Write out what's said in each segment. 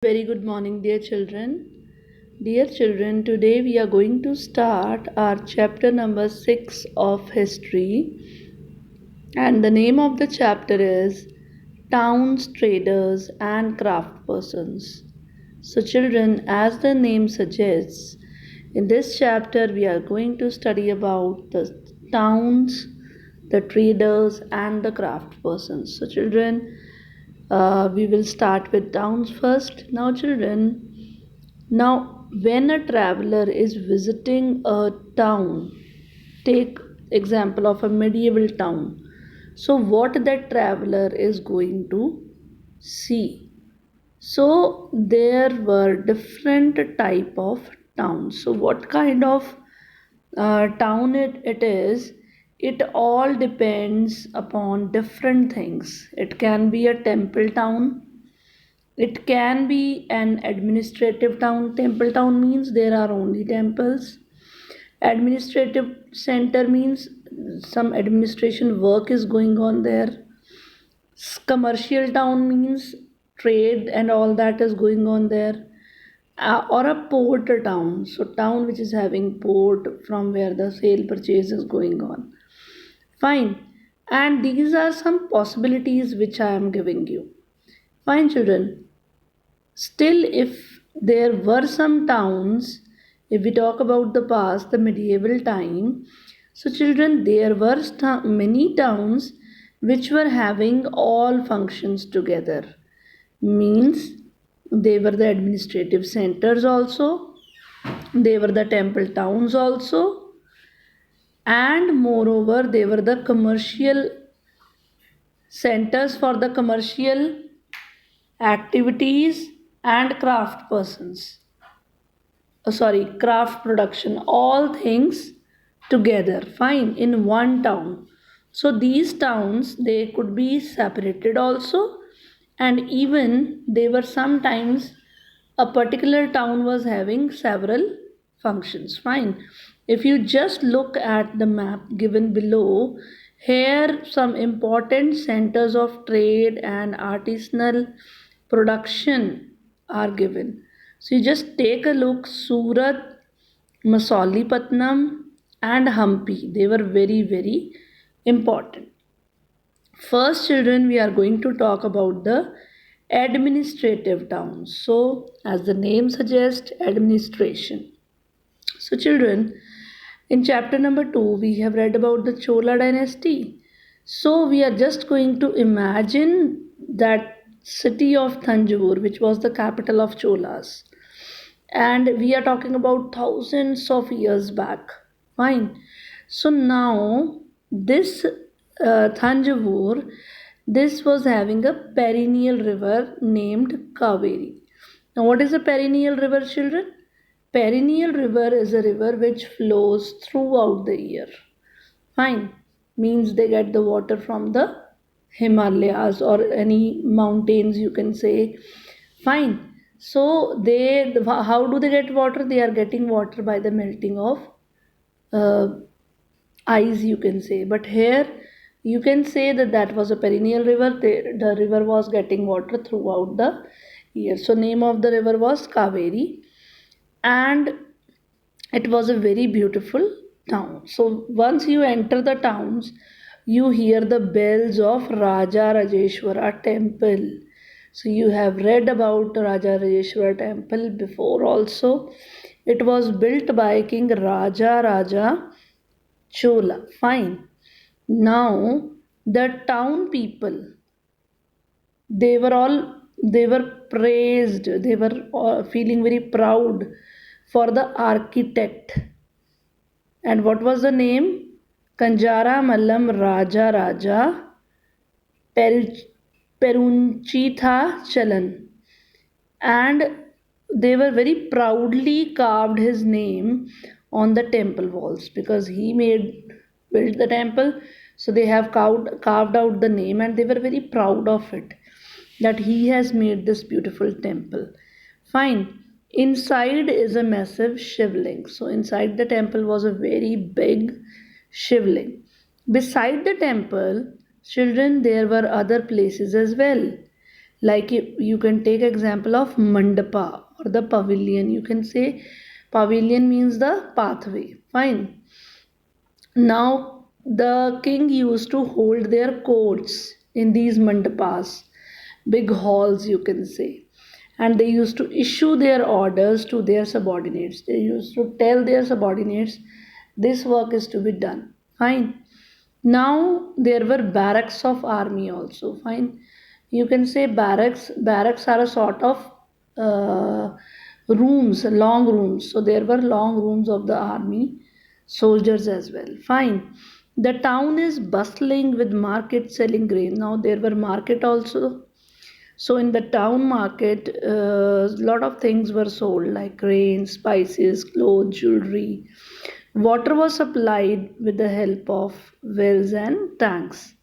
Very good morning, dear children. Dear children, today we are going to start our chapter number 6 of history, and the name of the chapter is Towns, Traders, and Craft Persons. So, children, as the name suggests, in this chapter we are going to study about the towns, the traders, and the craft persons. So, children, we will start with towns first. Now, children, now when a traveler is visiting a town, take example of a medieval town. So, what that traveler is going to see? So, there were different type of towns. So, what kind of town it is, it all depends upon different things. It can be a temple town, it can be an administrative town. Temple town means there are only temples. Administrative center means some administration work is going on there. Commercial town means trade and all that is going on there. Or a port town, so town which is having port from where the sale purchase is going on. Fine. And these are some possibilities which I am giving you. Fine, children. Still, if there were some towns, if we talk about the past, the medieval time, so children, there were many towns which were having all functions together. Means they were the administrative centers also, they were the temple towns also, and moreover, they were the commercial centers for the commercial activities and craft persons. Craft production, all things together, fine, in one town. So these towns, they could be separated also, and even they were sometimes a particular town was having several functions, fine. If you just look at the map given below, here some important centers of trade and artisanal production are given. So you just take a look. Surat, Masolipatnam, and Hampi. They were very, very important. First, children, we are going to talk about the administrative towns. So, as the name suggests, administration. So, children, in chapter number 2, we have read about the Chola dynasty. So, we are just going to imagine that city of Thanjavur, which was the capital of Cholas. And we are talking about thousands of years back. Fine. So, now this Thanjavur, this was having a perennial river named Kaveri. Now, what is a perennial river, children? Perennial river is a river which flows throughout the year. Fine. Means they get the water from the Himalayas or any mountains, you can say. Fine. So they, how do they get water? They are getting water by the melting of uh, ice, you can say. But here you can say that that was a perennial river. The river was getting water throughout the year. So name of the river was Kaveri, and it was a very beautiful town. So once you enter the towns, you hear the bells of Raja Rajeshwara temple. So you have read about Raja Rajeshwara temple before also. It was built by King Raja Chola. Fine. Now the town people, they were praised, they were feeling very proud for the architect. And what was the name? Kanjara Mallam Raja Perunchitha Chalan. And they were very proudly carved his name on the temple walls because he built the temple. So they have carved out the name, and they were very proud of it, that he has made this beautiful temple. Fine. Inside is a massive shivling. So inside the temple was a very big shivling. Beside the temple, children, there were other places as well. Like you can take example of mandapa or the pavilion. You can say pavilion means the pathway. Fine. Now the king used to hold their courts in these mandapas, big halls you can say, and they used to issue their orders to their subordinates. They used to tell their subordinates this work is to be done. Fine. Now there were barracks of army also. Fine. You can say barracks. Barracks are a sort of rooms, long rooms. So there were long rooms of the army soldiers as well. Fine. The town is bustling with market selling grain. Now there were market also. So in the town market, a lot of things were sold like grain, spices, clothes, jewelry. Water was supplied with the help of wells and tanks.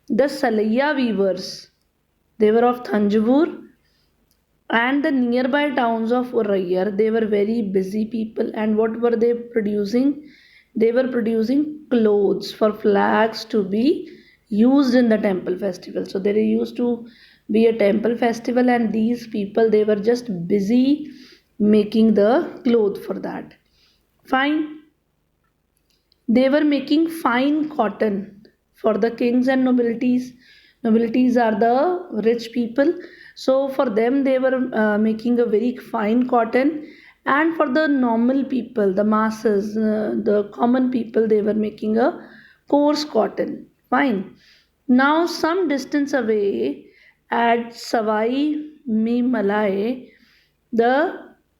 The Salaya weavers, they were of Thanjavur and the nearby towns of Urayar. They were very busy people, and what were they producing? They were producing clothes for flags to be used in the temple festival. So there used to be a temple festival, and these people they were just busy making the cloth for that. Fine. They were making fine cotton for the kings and nobilities. Nobilities are the rich people. So for them, they were making a very fine cotton. And for the normal people, the masses, the common people, they were making a coarse cotton. Fine. Now, some distance away at Savai Mi Malai, the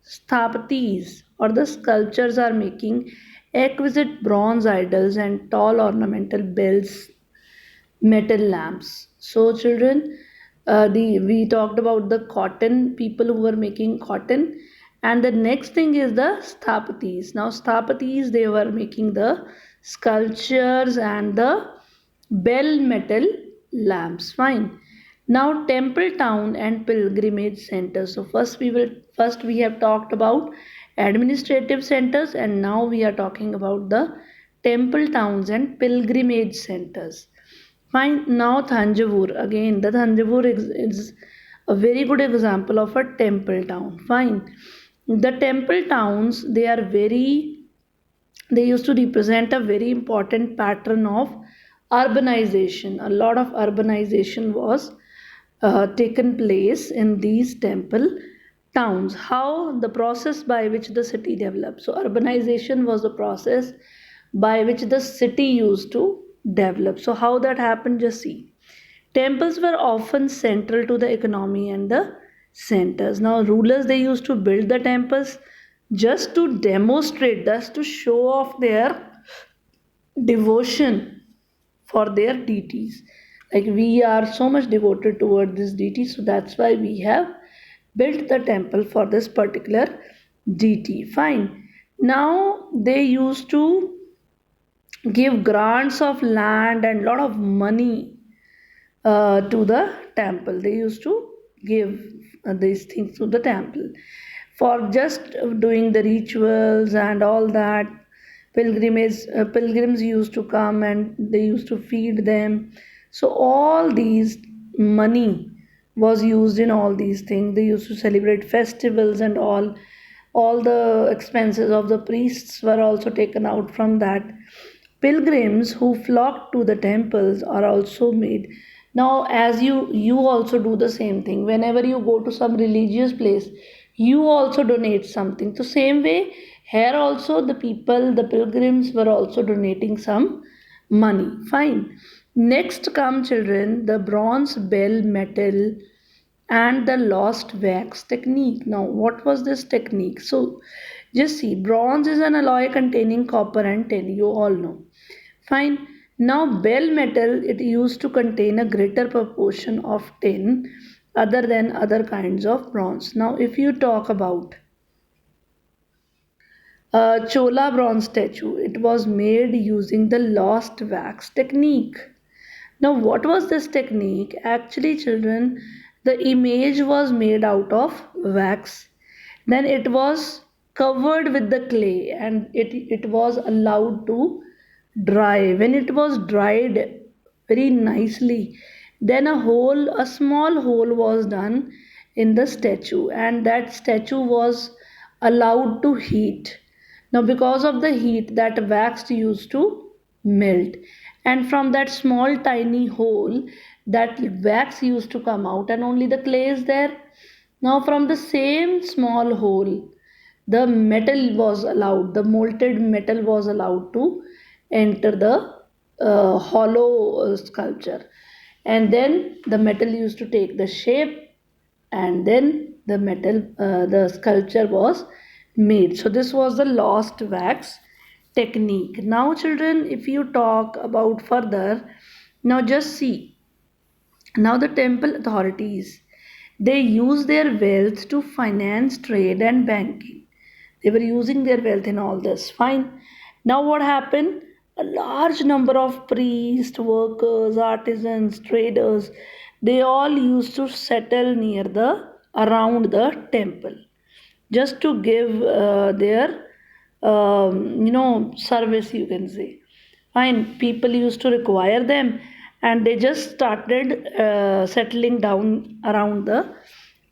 sthapatis or the sculptures are making exquisite bronze idols and tall ornamental bells, metal lamps. So, children, the we talked about the cotton people who were making cotton, and the next thing is the sthapatis. Now, sthapatis they were making the sculptures and the bell metal lamps. Fine. Now, temple town and pilgrimage centers. So first we have talked about administrative centers, and now we are talking about the temple towns and pilgrimage centers. Fine. Now Thanjavur again. The Thanjavur is a very good example of a temple town. Fine. The temple towns they used to represent a very important pattern of urbanization. A lot of urbanization was taken place in these temple towns. How the process by which the city developed. So urbanization was the process by which the city used to develop. So how that happened, just see. Temples were often central to the economy and the centers. Now rulers they used to build the temples just to demonstrate, just to show off their devotion for their deities. Like we are so much devoted toward this deity, so that's why we have built the temple for this particular deity. Fine. Now they used to give grants of land and lot of money to the temple. They used to give these things to the temple for just doing the rituals and all that. Pilgrims used to come and they used to feed them. So all these money was used in all these things. They used to celebrate festivals and all the expenses of the priests were also taken out from that. Pilgrims who flock to the temples are also made. Now as you also do the same thing. Whenever you go to some religious place, you also donate something. So same way here also the people, the pilgrims were also donating some money. Fine. Next come children the bronze bell metal and the lost wax technique. Now, what was this technique? So, just see, bronze is an alloy containing copper and tin. You all know. Fine. Now, bell metal it used to contain a greater proportion of tin other than other kinds of bronze. Now, if you talk about a Chola bronze statue, it was made using the lost wax technique. Now, what was this technique? Actually, children, the image was made out of wax. Then it was covered with the clay and it was allowed to dry. When it was dried very nicely Then a small hole was done in the statue, and that statue was allowed to heat. Now, because of the heat, that wax used to melt, and from that small tiny hole, that wax used to come out, and only the clay is there. Now, from the same small hole, the metal was allowed, the molted metal was allowed to enter the hollow sculpture, and then the metal used to take the shape, and then the sculpture was made. So this was the lost wax technique. Now children, if you talk about further, now just see, now the temple authorities, they use their wealth to finance trade and banking. They were using their wealth in all this. Fine. Now what happened? A large number of priests, workers, artisans, traders, they all used to settle near the around the temple just to give their service, you can say. Fine, people used to require them, and they just started settling down around the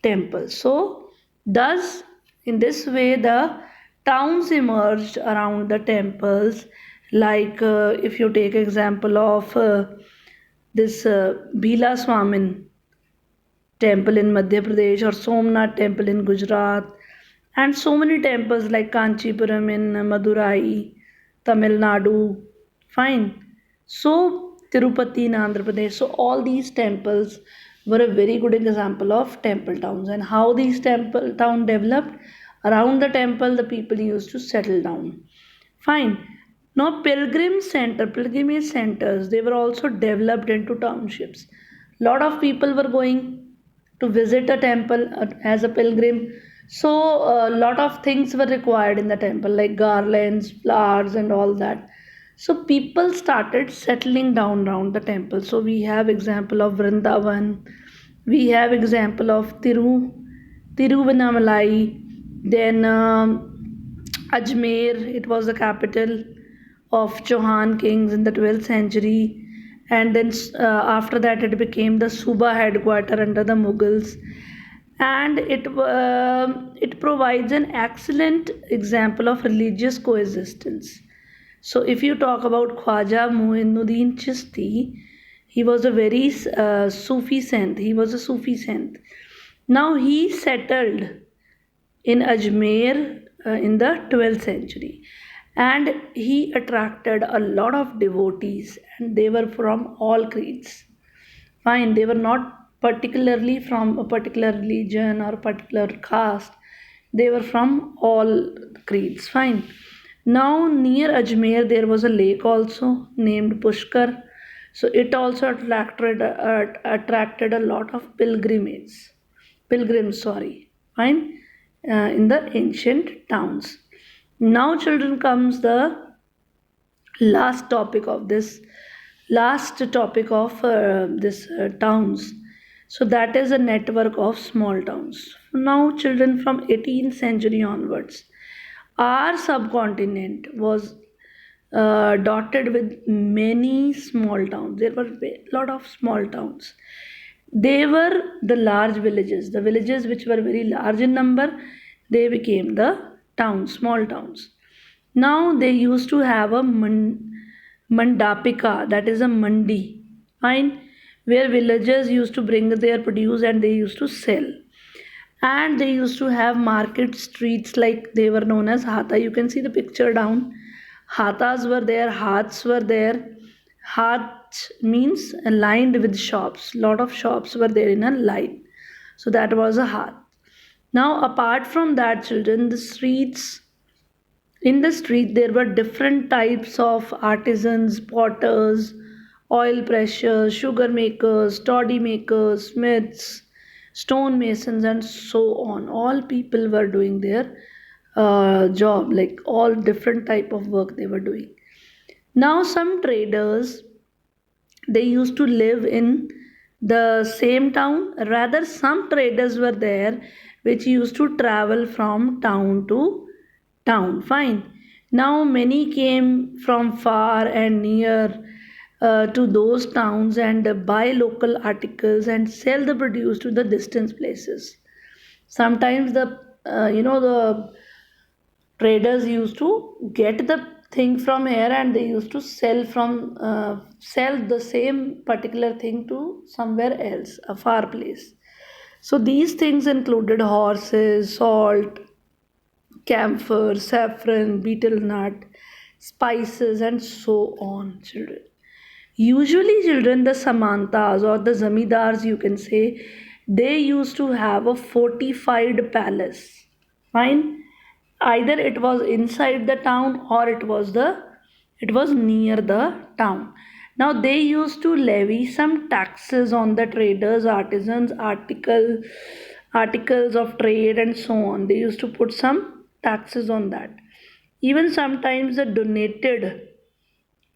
temple. So thus in this way the towns emerged around the temples, like if you take example of this Bhila Swamin temple in Madhya Pradesh, or Somnath temple in Gujarat, and so many temples like Kanchipuram in Madurai, Tamil Nadu. Fine. So Tirupati in Andhra Pradesh. So all these temples were a very good example of temple towns, and how these temple town developed. Around the temple, the people used to settle down. Fine. Now pilgrimage centers, they were also developed into townships. Lot of people were going to visit a temple as a pilgrim. So a lot of things were required in the temple, like garlands, flowers, and all that. So people started settling down around the temple. So we have example of Vrindavan, we have example of Tiruvannamalai, then Ajmer, it was the capital of Chauhan kings in the 12th century, and then after that it became the Suba headquarter under the Mughals, and it provides an excellent example of religious coexistence. So if you talk about Khwaja Muinuddin Chishti, he was a very Sufi saint. He was a Sufi saint. Now he settled in Ajmer in the 12th century, and he attracted a lot of devotees, and they were from all creeds. Fine, they were not particularly from a particular religion or particular caste, they were from all creeds. Fine. Now near Ajmer there was a lake also named Pushkar, so it also attracted a lot of pilgrims, sorry. Fine. In the ancient towns. Now children, comes the last topic of this last topic of this towns. So that is a network of small towns. Now children, from 18th century onwards, our subcontinent was dotted with many small towns. There were a lot of small towns. They were the large villages. The villages which were very large in number, they became the towns, small towns. Now they used to have a mandapika, that is a mandi, fine, where villagers used to bring their produce and they used to sell. And they used to have market streets, like they were known as hata. You can see the picture down. Hatas were there, hats were there. Hat means lined with shops. Lot of shops were there in a line. So that was a hat. Now, apart from that, children, in the street there were different types of artisans, potters, oil pressers, sugar makers, toddy makers, smiths, stone masons, and so on. All people were doing their job, like all different type of work they were doing. Now some traders, they used to live in the same town. Rather, some traders were there which used to travel from town to town. Fine. Now many came from far and near, to those towns and buy local articles and sell the produce to the distant places. Sometimes the traders used to get the thing from here and they used to sell the same particular thing to somewhere else, a far place. So these things included horses, salt, camphor, saffron, betel nut, spices, and so on, children. Usually, children, the Samantas or the Zamidars, you can say, they used to have a fortified palace. Fine. Either it was inside the town or it was near the town. Now they used to levy some taxes on the traders, artisans, articles of trade and so on. They used to put some taxes on that. Even sometimes the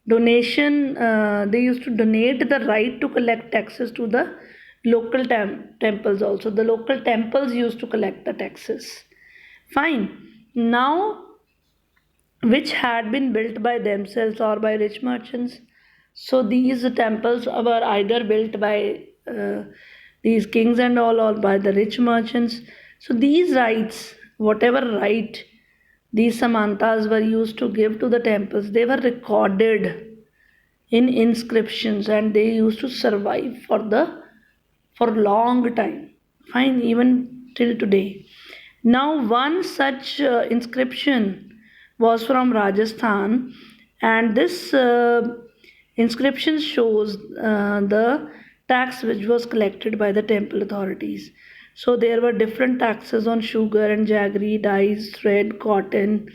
donation they used to donate the right to collect taxes to the local temples also. The local temples used to collect the taxes. Fine. Now, which had been built by themselves or by rich merchants. So these temples were either built by these kings and all, or by the rich merchants. So these rights, whatever right these Samantas were used to give to the temples, they were recorded in inscriptions and they used to survive for long time. Fine, even till today. Now, one such inscription was from Rajasthan, and this inscription shows the tax which was collected by the temple authorities. So, there were different taxes on sugar and jaggery, dyes, thread, cotton,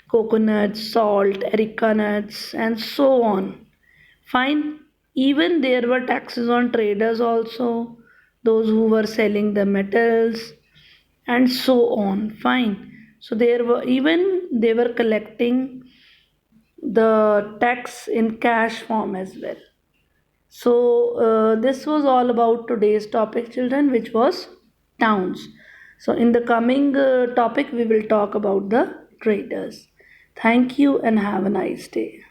coconuts, salt, erica nuts, and so on. Fine. Even there were taxes on traders also, those who were selling the metals, and so on. Fine. So there were even they were collecting the tax in cash form as well. So this was all about today's topic, children, which was towns. So in the coming topic, we will talk about the traders. Thank you and have a nice day.